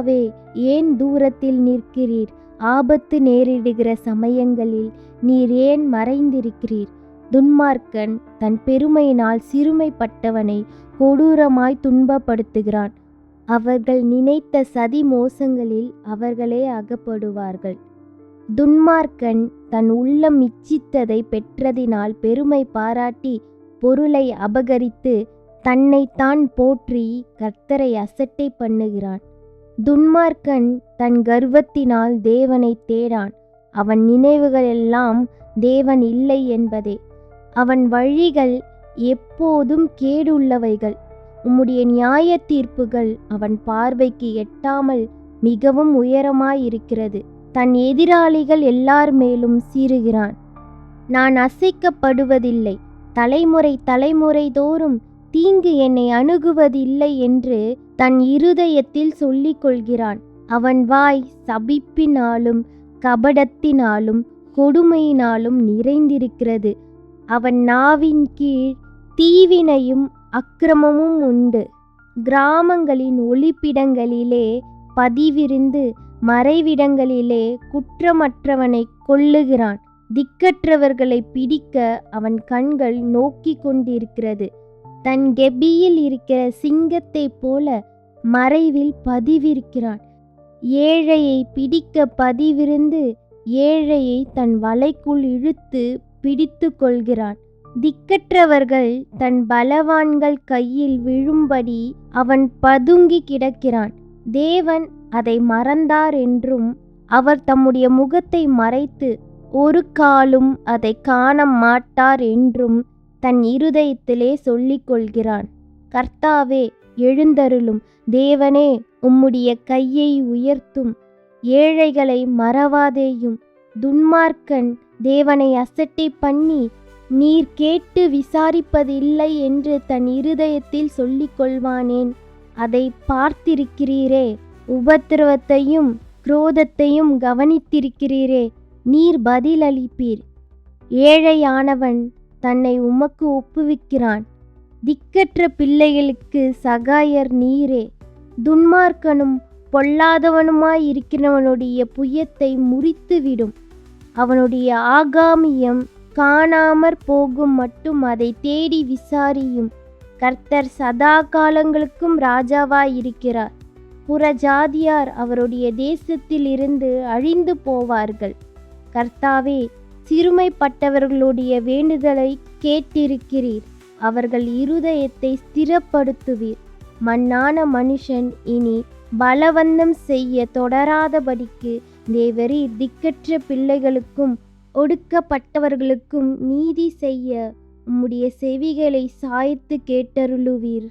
கர்த்தாவே, ஏன் தூரத்தில் நிற்கிறீர்? ஆபத்து நேரிடுகிற சமயங்களில் நீர் ஏன் மறைந்திருக்கிறீர்? துன்மார்க்கன் தன் பெருமையினால் சிறுமைப்பட்டவனை கொடூரமாய் துன்பப்படுத்துகிறான். அவர்கள் நினைத்த சதி மோசங்களில் அவர்களே அகப்படுவார்கள். துன்மார்க்கன் தன் உள்ளம் இச்சித்ததை பெற்றதினால் பெருமை பாராட்டி பொருளை அபகரித்து தன்னைத்தான் போற்றி கர்த்தரை அசட்டை பண்ணுகிறான். துன்மார்க்கன் தன் கர்வத்தினால் தேவனை தேடான். அவன் நினைவுகளெல்லாம் தேவன் இல்லை என்பதே. அவன் வழிகள் எப்போதும் கேடுள்ளவைகள். உம்முடைய நியாய தீர்ப்புகள் அவன் பார்வைக்கு எட்டாமல் மிகவும் உயரமாயிருக்கிறது. தன் எதிராளிகள் எல்லார் மேலும் சீறுகிறான். நான் அசைக்கப்படுவதில்லை, தலைமுறை தலைமுறை தோறும் தீங்கு என்னை அணுகுவதில்லை என்று தன் இருதயத்தில் சொல்லிக் கொள்கிறான். அவன் வாய் சபிப்பினாலும் கபடத்தினாலும் கொடுமையினாலும் நிறைந்திருக்கிறது. அவன் நாவின் கீழ் தீவினையும் அக்கிரமமும் உண்டு. கிராமங்களின் ஒளிப்பிடங்களிலே பதிவிருந்து மறைவிடங்களிலே குற்றமற்றவனை கொல்லுகிறான். திக்கற்றவர்களை பிடிக்க அவன் கண்கள் நோக்கி கொண்டிருக்கிறது. தன் கெபியில் இருக்கிற சிங்கத்தைப் போல மறைவில் பதிவிருக்கிறான். ஏழையை பிடிக்க பதிவிருந்து ஏழையை தன் வலைக்குள் இழுத்து பிடித்து கொள்கிறான். திக்கற்றவர்கள் தன் பலவான்கள் கையில் விழும்படி அவன் பதுங்கி கிடக்கிறான். தேவன் அதை மறந்தார் என்றும் அவர் தம்முடைய முகத்தை மறைத்து ஒரு காலும் அதை காண மாட்டார் என்றும் தன் இருதயத்திலே சொல்லிக் கொள்கிறான். கர்த்தாவே, எழுந்தருளும். தேவனே, உம்முடைய கையை உயர்த்தும். ஏழைகளை மறவாதேயும். துன்மார்க்கன் தேவனை அசட்டை பண்ணி நீர் கேட்டு விசாரிப்பதில்லை என்று தன் இருதயத்தில் சொல்லிக் கொள்வானேன்? அதை பார்த்திருக்கிறீரே, உபத்திரவத்தையும் குரோதத்தையும் கவனித்திருக்கிறீரே, நீர் பதிலளிப்பீர். ஏழையானவன் தன்னை உமக்கு ஒப்புவிக்கிறான். திக்கற்ற பிள்ளைகளுக்கு சகாயர் நீரே. துன்மார்க்கனும் பொல்லாதவனுமாயிருக்கிறவனுடைய புயத்தை முறித்துவிடும். அவனுடைய ஆகாமியம் காணாமற் போகும் மட்டும் அதை தேடி விசாரியும். கர்த்தர் சதா காலங்களுக்கும் ராஜாவாயிருக்கிறார். புறஜாதியார் அவருடைய தேசத்தில் இருந்து அழிந்து போவார்கள். கர்த்தாவே, சிறுமைப்பட்டவர்களுடைய வேண்டுதலை கேட்டிருக்கிறீர். அவர்கள் இருதயத்தை ஸ்திரப்படுத்துவீர். மண்ணான மனுஷன் இனி பலவந்தம் செய்ய தொடராதபடிக்கு தேவரீர் திக்கற்ற பிள்ளைகளுக்கும் ஒடுக்கப்பட்டவர்களுக்கும் நீதி செய்ய உம்முடைய செவிகளை சாய்த்து கேட்டருளுவீர்.